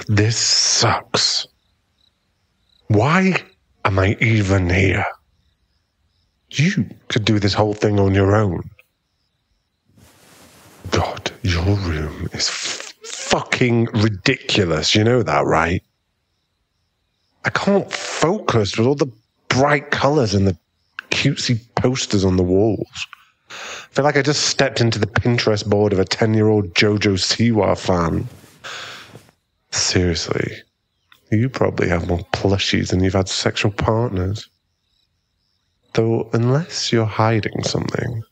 This sucks. Why am I even here? You could do this whole thing on your own. God, your room is fucking ridiculous. You know that, right? I can't focus with all the bright colors and the cutesy posters on the walls. I feel like I just stepped into the Pinterest board of a 10-year-old JoJo Siwa fan. Seriously, you probably have more plushies than you've had sexual partners. Though, unless you're hiding something,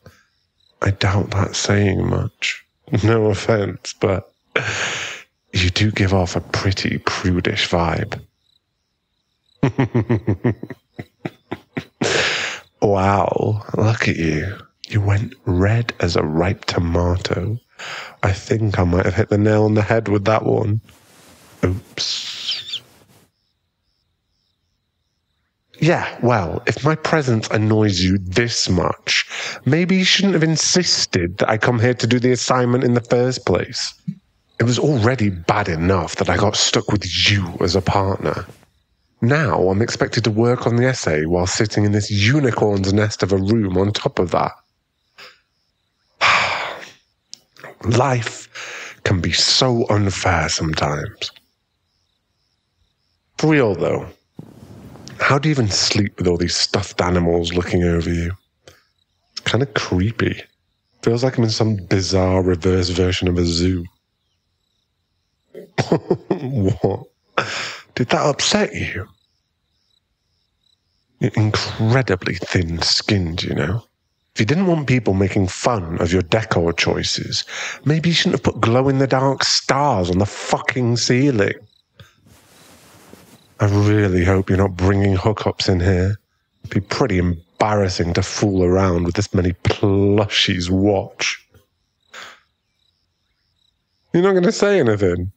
I doubt that's saying much. No offense, but you do give off a pretty prudish vibe. Wow, look at you. You went red as a ripe tomato. I think I might have hit the nail on the head with that one. Oops. Yeah, well, if my presence annoys you this much, maybe you shouldn't have insisted that I come here to do the assignment in the first place. It was already bad enough that I got stuck with you as a partner. Now I'm expected to work on the essay while sitting in this unicorn's nest of a room on top of that. Life can be so unfair sometimes. For real, though, how do you even sleep with all these stuffed animals looking over you? It's kind of creepy. Feels like I'm in some bizarre reverse version of a zoo. What? Did that upset you? You're incredibly thin-skinned, you know? If you didn't want people making fun of your decor choices, maybe you shouldn't have put glow-in-the-dark stars on the fucking ceiling. I really hope you're not bringing hookups in here. It'd be pretty embarrassing to fool around with this many plushies watch. You're not going to say anything?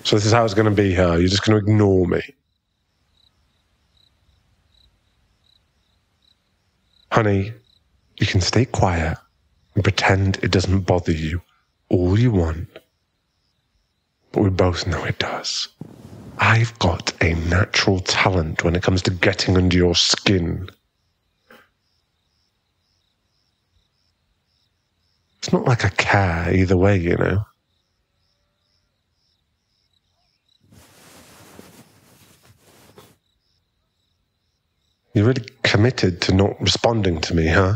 So this is how it's going to be, huh? You're just going to ignore me. Honey, you can stay quiet and pretend it doesn't bother you all you want. But we both know it does. I've got a natural talent when it comes to getting under your skin. It's not like I care either way, you know. You're really committed to not responding to me, huh?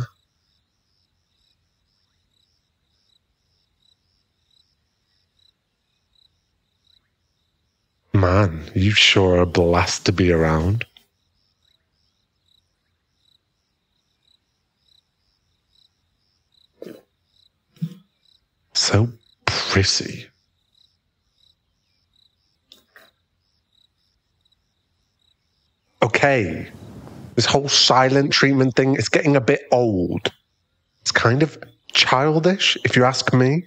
Man, you sure are a blast to be around. So prissy. Okay. This whole silent treatment thing is getting a bit old. It's kind of childish, if you ask me.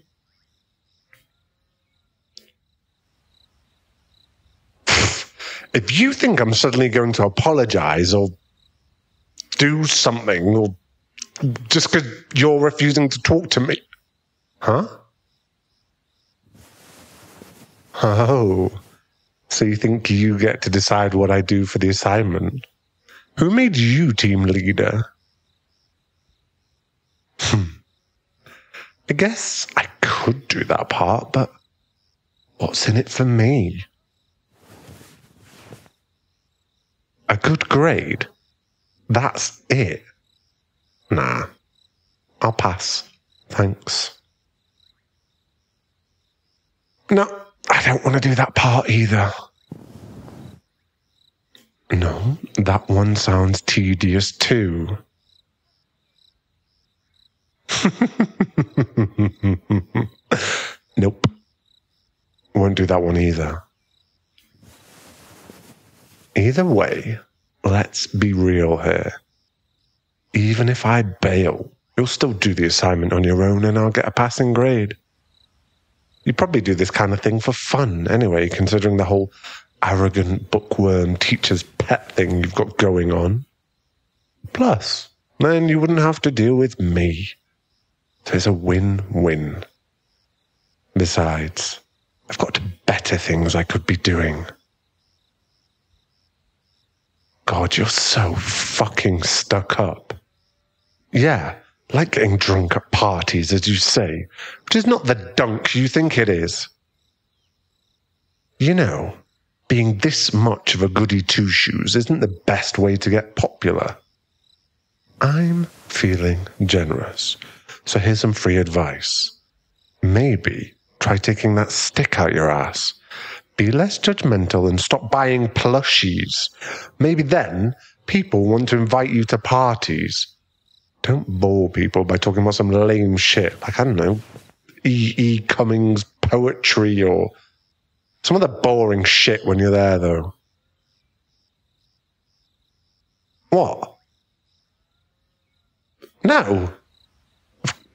If you think I'm suddenly going to apologize or do something, or just because you're refusing to talk to me, huh? Oh, so you think you get to decide what I do for the assignment? Who made you team leader? I guess I could do that part, but what's in it for me? A good grade? That's it? Nah, I'll pass. Thanks. No, I don't want to do that part either. No, that one sounds tedious too. Nope. Won't do that one either. Either way, let's be real here. Even if I bail, you'll still do the assignment on your own and I'll get a passing grade. You probably do this kind of thing for fun anyway, considering the whole arrogant bookworm teacher's pet thing you've got going on. Plus, then you wouldn't have to deal with me. So it's a win-win. Besides, I've got better things I could be doing. God, you're so fucking stuck up. Yeah, like getting drunk at parties, as you say, which is not the dunk you think it is. You know, being this much of a goody two-shoes isn't the best way to get popular. I'm feeling generous, so here's some free advice. Maybe try taking that stick out your ass. Be less judgmental and stop buying plushies. Maybe then people want to invite you to parties. Don't bore people by talking about some lame shit, like, I don't know, E. Cummings poetry or some of the boring shit when you're there, though. What? No.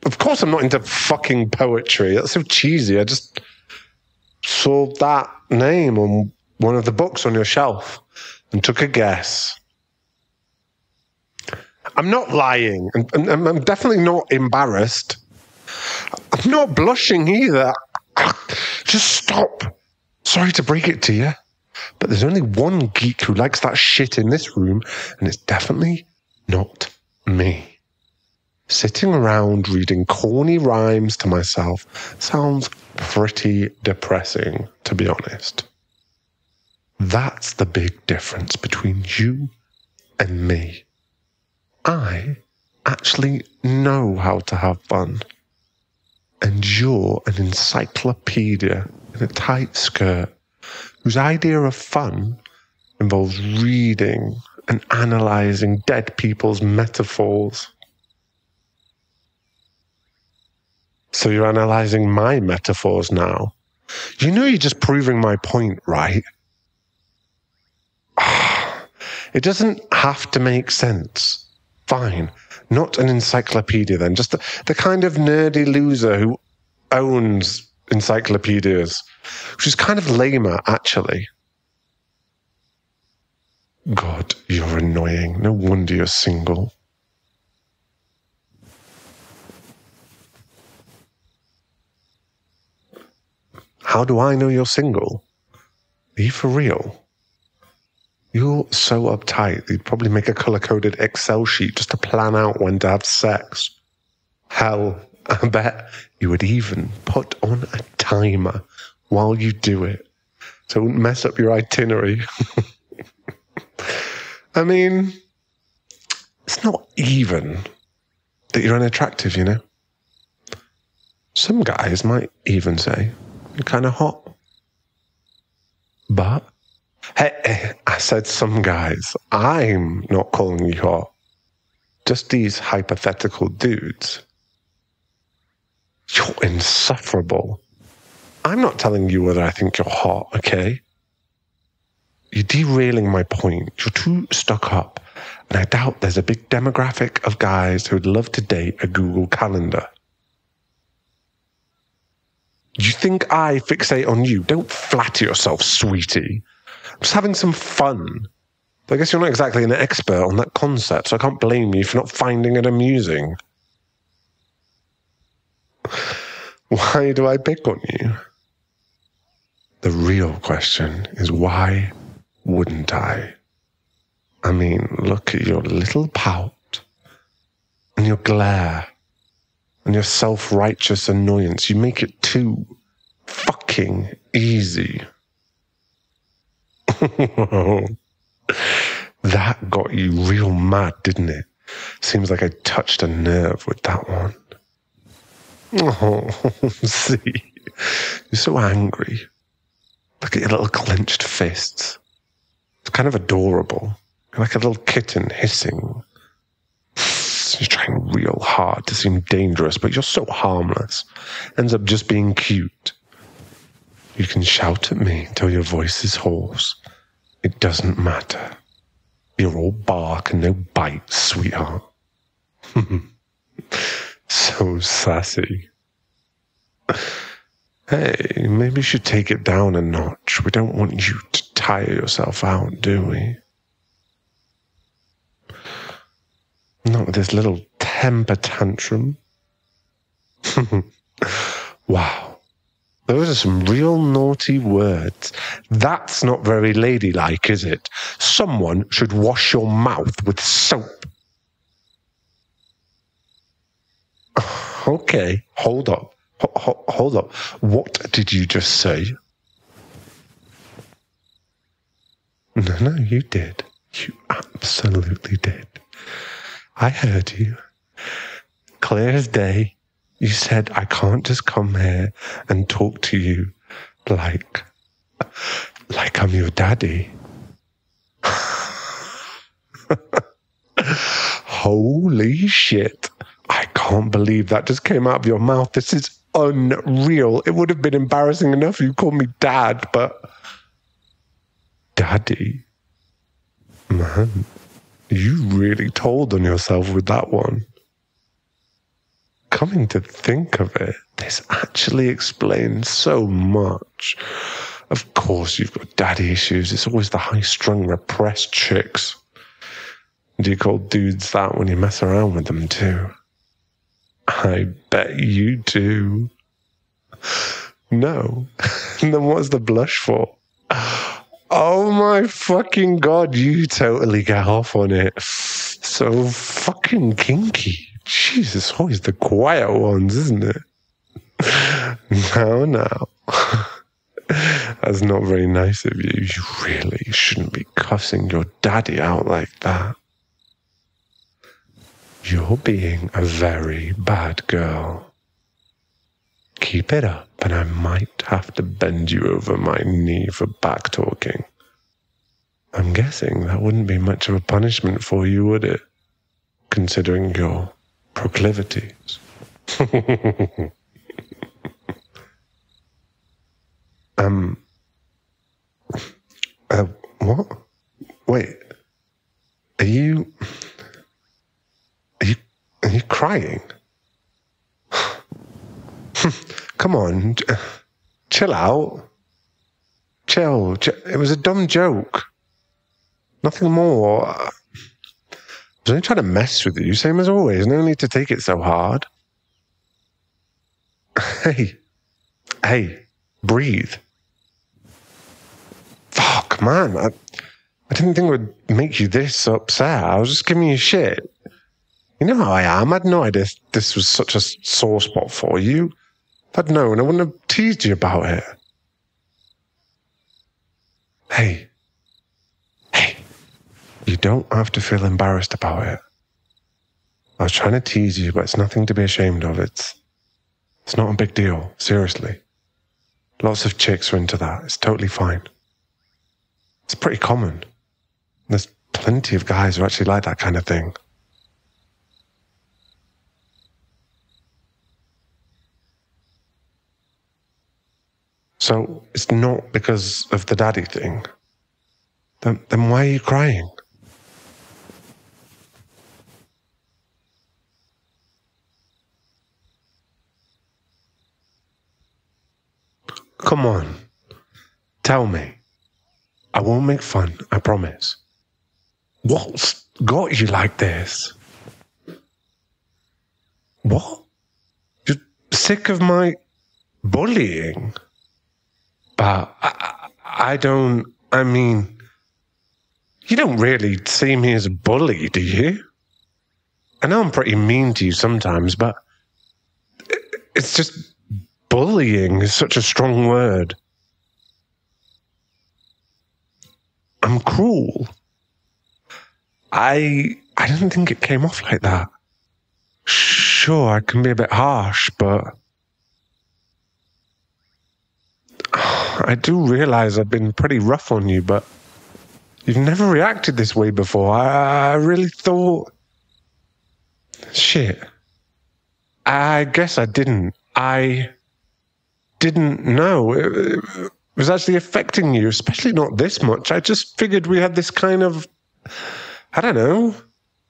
Of course I'm not into fucking poetry. That's so cheesy. I just saw that name on one of the books on your shelf and took a guess. I'm not lying, and I'm definitely not embarrassed. I'm not blushing either. Just stop. Sorry to break it to you, but there's only one geek who likes that shit in this room, and it's definitely not me. Sitting around reading corny rhymes to myself sounds pretty depressing, to be honest. That's the big difference between you and me. I actually know how to have fun. And you're an encyclopedia in a tight skirt whose idea of fun involves reading and analysing dead people's metaphors. So you're analysing my metaphors now. You know you're just proving my point, right? It doesn't have to make sense. Fine. Not an encyclopedia then. Just the kind of nerdy loser who owns encyclopedias, which is kind of lamer, actually. God, you're annoying. No wonder you're single. How do I know you're single? Are you for real? You're so uptight that you'd probably make a color-coded Excel sheet just to plan out when to have sex. Hell, I bet you would even put on a timer while you do it, so it wouldn't mess up your itinerary. I mean, it's not even that you're unattractive, you know? Some guys might even say you're kind of hot. But, hey, I said some guys. I'm not calling you hot. Just these hypothetical dudes. You're insufferable. I'm not telling you whether I think you're hot, okay? You're derailing my point. You're too stuck up. And I doubt there's a big demographic of guys who'd love to date a Google Calendar. You think I fixate on you? Don't flatter yourself, sweetie. I'm just having some fun. But I guess you're not exactly an expert on that concept, so I can't blame you for not finding it amusing. Why do I pick on you? The real question is, why wouldn't I? I mean, look at your little pout and your glare and your self-righteous annoyance. You make it too fucking easy. That got you real mad, didn't it? Seems like I touched a nerve with that one. Oh, see, you're so angry. Look at your little clenched fists. It's kind of adorable. You're like a little kitten hissing. You're trying real hard to seem dangerous, but you're so harmless. Ends up just being cute. You can shout at me till your voice is hoarse. It doesn't matter. You're all bark and no bite, sweetheart. So sassy. Hey, maybe you should take it down a notch. We don't want you to tire yourself out, do we? Not with this little temper tantrum. Wow. Those are some real naughty words. That's not very ladylike, is it? Someone should wash your mouth with soap. Okay, hold up. Hold up. What did you just say? No, you did. You absolutely did. I heard you. Clear as day. You said I can't just come here and talk to you like I'm your daddy. Holy shit. I can't believe that just came out of your mouth. This is unreal. It would have been embarrassing enough if you called me dad, but... Daddy? Man, you really told on yourself with that one. Coming to think of it, this actually explains so much. Of course you've got daddy issues. It's always the high-strung, repressed chicks. Do you call dudes that when you mess around with them too? I bet you do. No. Then what's the blush for? Oh my fucking God, you totally get off on it. So fucking kinky. Jesus, always the quiet ones, isn't it? Now. That's not very nice of you. You really shouldn't be cussing your daddy out like that. You're being a very bad girl. Keep it up, and I might have to bend you over my knee for back talking. I'm guessing that wouldn't be much of a punishment for you, would it? Considering your proclivities. What? Wait. Are you crying? Come on, chill out. Chill. It was a dumb joke. Nothing more. I was only trying to mess with you, same as always. No need to take it so hard. Hey, breathe. Fuck, man. I didn't think it would make you this upset. I was just giving you shit. You know how I am. I had no idea this was such a sore spot for you. If I'd known, I wouldn't have teased you about it. Hey. You don't have to feel embarrassed about it. I was trying to tease you, but it's nothing to be ashamed of. It's not a big deal, seriously. Lots of chicks are into that. It's totally fine. It's pretty common. There's plenty of guys who actually like that kind of thing. So it's not because of the daddy thing. Then why are you crying? Come on. Tell me. I won't make fun, I promise. What's got you like this? What? You're sick of my bullying? But I mean, you don't really see me as a bully, do you? I know I'm pretty mean to you sometimes, but it's just bullying is such a strong word. I'm cruel. I didn't think it came off like that. Sure, I can be a bit harsh, but I do realize I've been pretty rough on you, but you've never reacted this way before. I really thought... Shit. I guess I didn't. I didn't know. It was actually affecting you, especially not this much. I just figured we had this kind of, I don't know,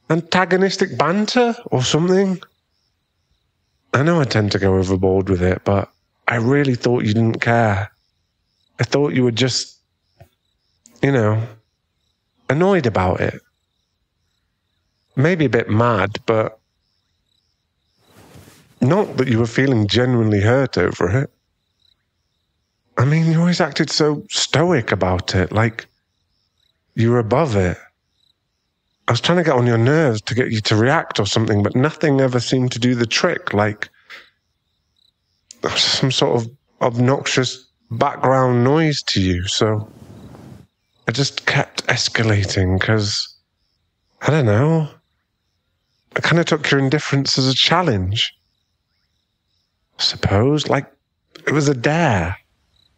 antagonistic banter or something. I know I tend to go overboard with it, but I really thought you didn't care. I thought you were just, annoyed about it. Maybe a bit mad, but Not that you were feeling genuinely hurt over it. I mean, you always acted so stoic about it, like you were above it. I was trying to get on your nerves to get you to react or something, but nothing ever seemed to do the trick, like some sort of obnoxious background noise to you. So I just kept escalating because, I don't know, I kind of took your indifference as a challenge. I suppose, like it was a dare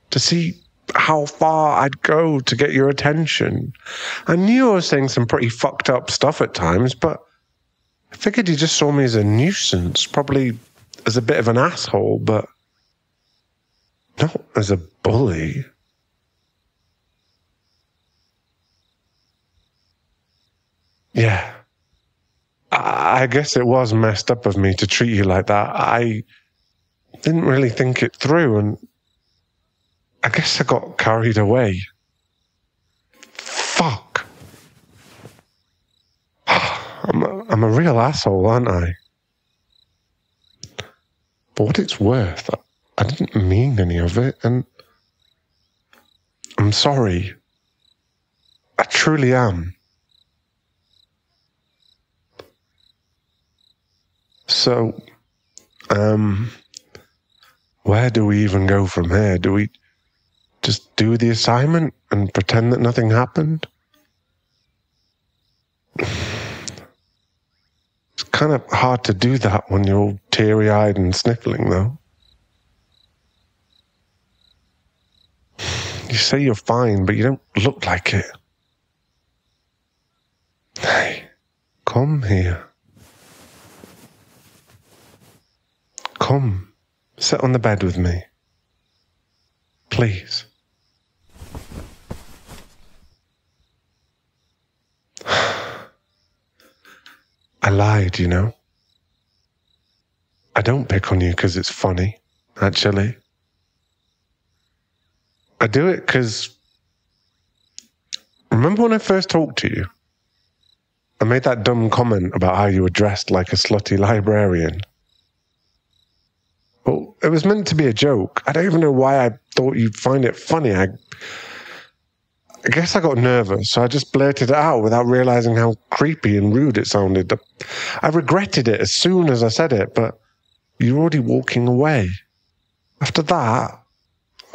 to see how far I'd go to get your attention. I knew I was saying some pretty fucked up stuff at times, but I figured you just saw me as a nuisance, probably as a bit of an asshole, but not as a bully. Yeah. I guess it was messed up of me to treat you like that. I didn't really think it through, and I guess I got carried away. Fuck. I'm a real asshole, aren't I? For what it's worth, I didn't mean any of it, and I'm sorry. I truly am. So, where do we even go from here? Do we just do the assignment and pretend that nothing happened? It's kind of hard to do that when you're all teary-eyed and sniffling, though. You say you're fine, but you don't look like it. Hey, come here. Come, sit on the bed with me. Please. I lied, you know. I don't pick on you because it's funny, actually. I do it because... Remember when I first talked to you? I made that dumb comment about how you were dressed like a slutty librarian. Well, it was meant to be a joke. I don't even know why I thought you'd find it funny. I guess I got nervous, so I just blurted it out without realizing how creepy and rude it sounded. I regretted it as soon as I said it, but you were already walking away. After that,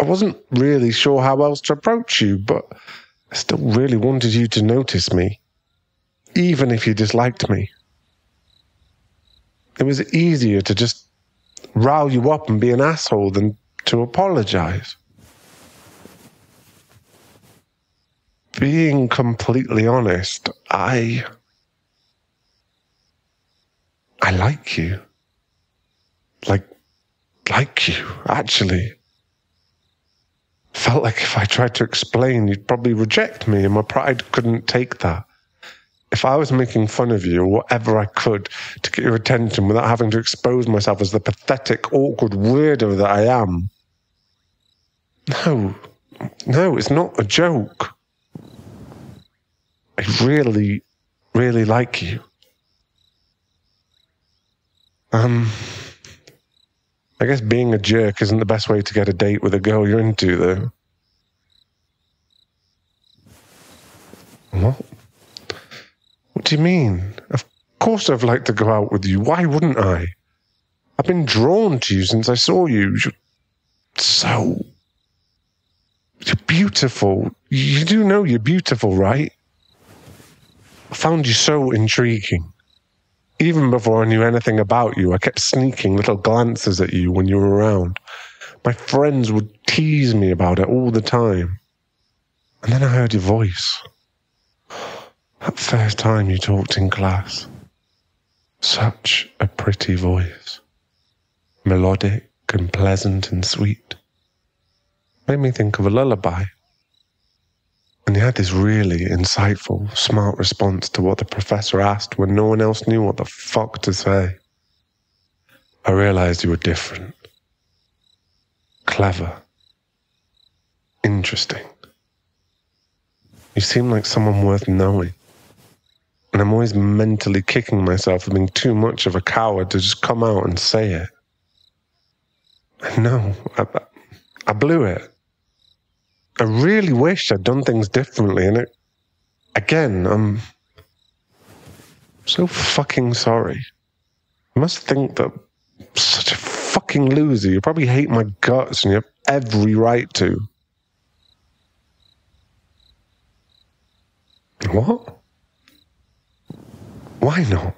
I wasn't really sure how else to approach you, but I still really wanted you to notice me, even if you disliked me. It was easier to just rile you up and be an asshole than to apologize. Being completely honest, I like you. Like you, actually. Felt like if I tried to explain, you'd probably reject me, and my pride couldn't take that. If I was making fun of you or whatever I could to get your attention without having to expose myself as the pathetic, awkward weirdo that I am. No, it's not a joke. I really, really like you. I guess being a jerk isn't the best way to get a date with a girl you're into, though. What? What do you mean? Of course I'd like to go out with you. Why wouldn't I? I've been drawn to you since I saw you. You're beautiful. You do know you're beautiful, right? I found you so intriguing. Even before I knew anything about you, I kept sneaking little glances at you when you were around. My friends would tease me about it all the time. And then I heard your voice. That first time you talked in class. Such a pretty voice. Melodic and pleasant and sweet. Made me think of a lullaby. And you had this really insightful, smart response to what the professor asked when no one else knew what the fuck to say. I realized you were different. Clever. Interesting. You seem like someone worth knowing. And I'm always mentally kicking myself for being too much of a coward to just come out and say it. No, I blew it. I really wish I'd done things differently, and again, I'm so fucking sorry. You must think that I'm such a fucking loser. You probably hate my guts, and you have every right to. What? Why not?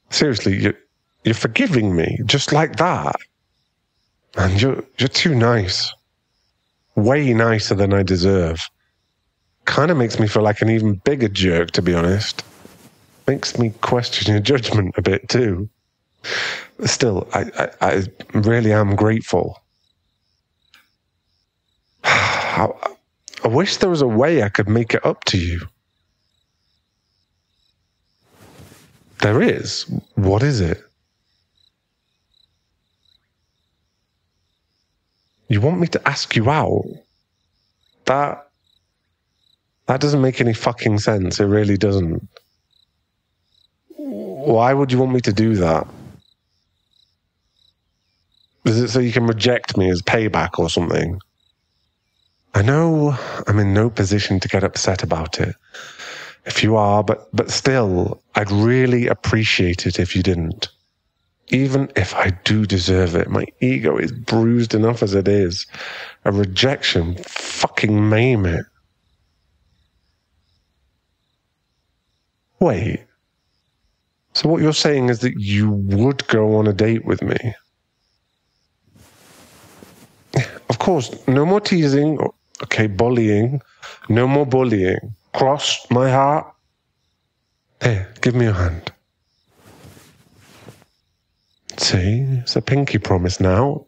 Seriously, you're forgiving me just like that? And you're too nice. Way nicer than I deserve. Kind of makes me feel like an even bigger jerk, to be honest. Makes me question your judgment a bit too. Still, I really am grateful. I wish there was a way I could make it up to you. There is. What is it? You want me to ask you out? That doesn't make any fucking sense. It really doesn't. Why would you want me to do that? Is it so you can reject me as payback or something? I know I'm in no position to get upset about it. If you are, but still, I'd really appreciate it if you didn't. Even if I do deserve it, my ego is bruised enough as it is. A rejection fucking maim it. Wait. So what you're saying is that you would go on a date with me? Of course, no more teasing. Okay, bullying. No more bullying. Cross my heart. Here, give me your hand. See, it's a pinky promise now.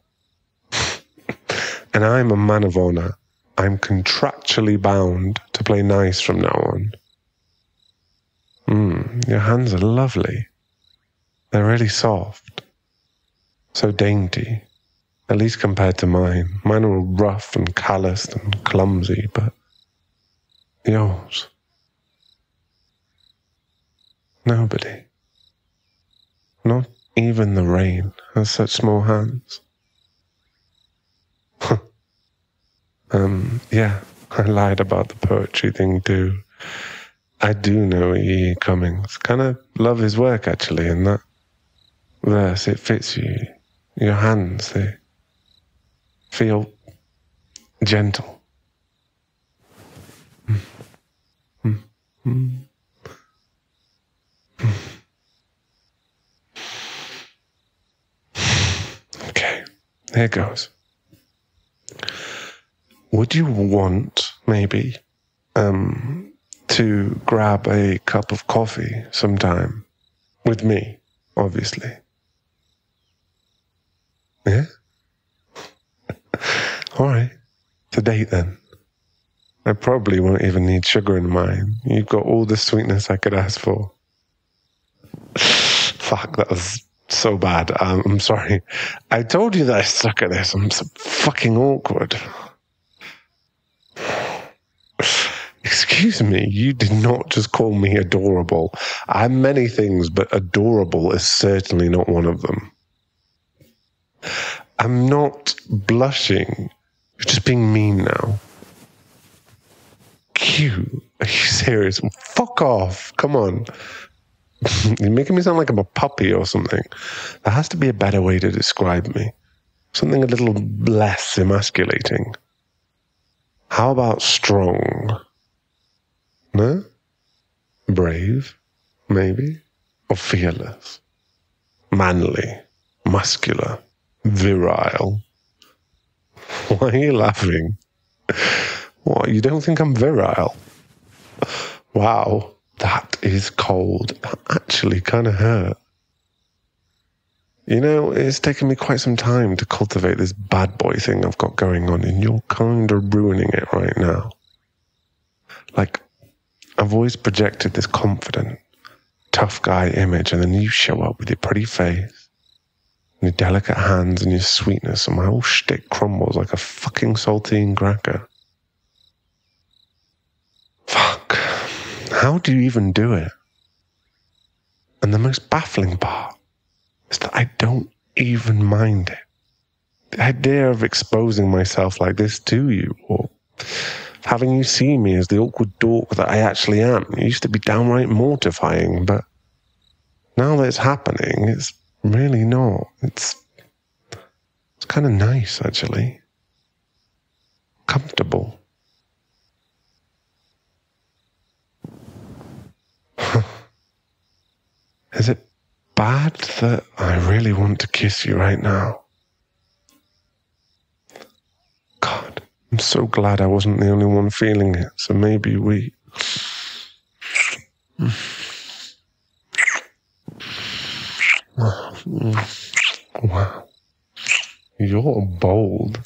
And I'm a man of honor. I'm contractually bound to play nice from now on. Your hands are lovely. They're really soft. So dainty. At least compared to mine. Mine are all rough and calloused and clumsy, but yours. Nobody. Not even the rain has such small hands. Yeah, I lied about the poetry thing too. I do know E. Cummings. Kind of love his work actually, in that verse. It fits you. Your hands, they feel gentle. Okay, here goes. Would you want, maybe, to grab a cup of coffee sometime? With me, obviously. Yeah? All right. It's a date then. I probably won't even need sugar in mine. You've got all the sweetness I could ask for. Fuck, that was so bad. I'm sorry. I told you that I suck at this. I'm so fucking awkward. Excuse me, you did not just call me adorable. I'm many things, but adorable is certainly not one of them. I'm not blushing. You're just being mean now. Cute? Are you serious? Fuck off. Come on. You're making me sound like I'm a puppy or something. There has to be a better way to describe me. Something a little less emasculating. How about strong? No? Brave? Maybe? Or fearless? Manly? Muscular? Virile? Why are you laughing? What, you don't think I'm virile? Wow, that is cold. That actually kind of hurt. You know, it's taken me quite some time to cultivate this bad boy thing I've got going on, and you're kind of ruining it right now. Like, I've always projected this confident, tough guy image, and then you show up with your pretty face, and your delicate hands and your sweetness, and my whole shtick crumbles like a fucking saltine cracker. Fuck. How do you even do it? And the most baffling part is that I don't even mind it. the idea of exposing myself like this to you, or having you see me as the awkward dork that I actually am, it used to be downright mortifying, but now that it's happening, it's really not. It's kind of nice, actually. Comfortable. Is it bad that I really want to kiss you right now? God, I'm so glad I wasn't the only one feeling it, so maybe we... Wow. You're bold.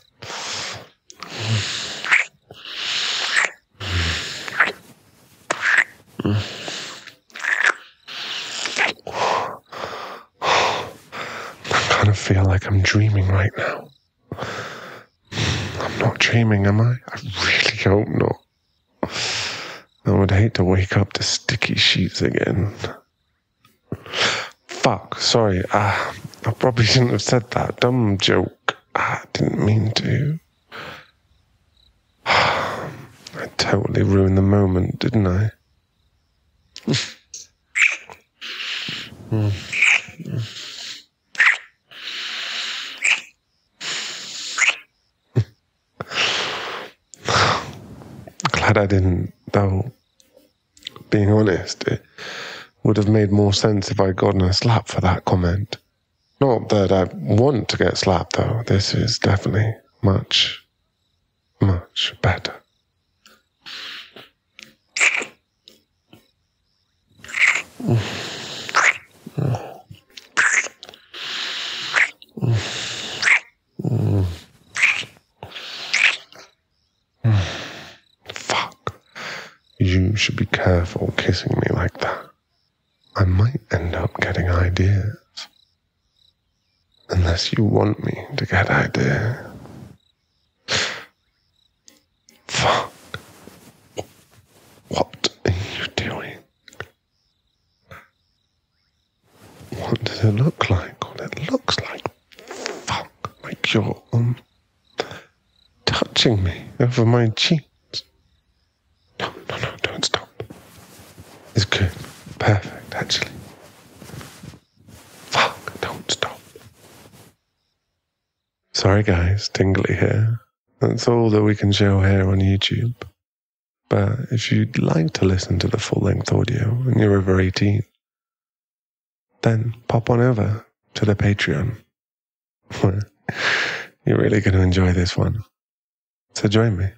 I kind of feel like I'm dreaming right now. I'm not dreaming, am I? I really hope not. I would hate to wake up to sticky sheets again. Fuck, sorry. I probably shouldn't have said that. Dumb joke. I didn't mean to. I totally ruined the moment, didn't I? Glad I didn't, though. Being honest, it would have made more sense if I'd gotten a slap for that comment. Not that I want to get slapped, though. This is definitely much, much better. Fuck. You should be careful kissing me like that. I might end up getting ideas. Unless you want me to get ideas. Fuck. What are you doing? What does it look like? What it looks like? Fuck. Like you're touching me over my cheeks. No, don't stop. It's good. Perfect, actually. Fuck, don't stop. Sorry guys, Tingly here. That's all that we can show here on YouTube. But if you'd like to listen to the full-length audio and you're over 18, then pop on over to the Patreon. You're really going to enjoy this one. So join me.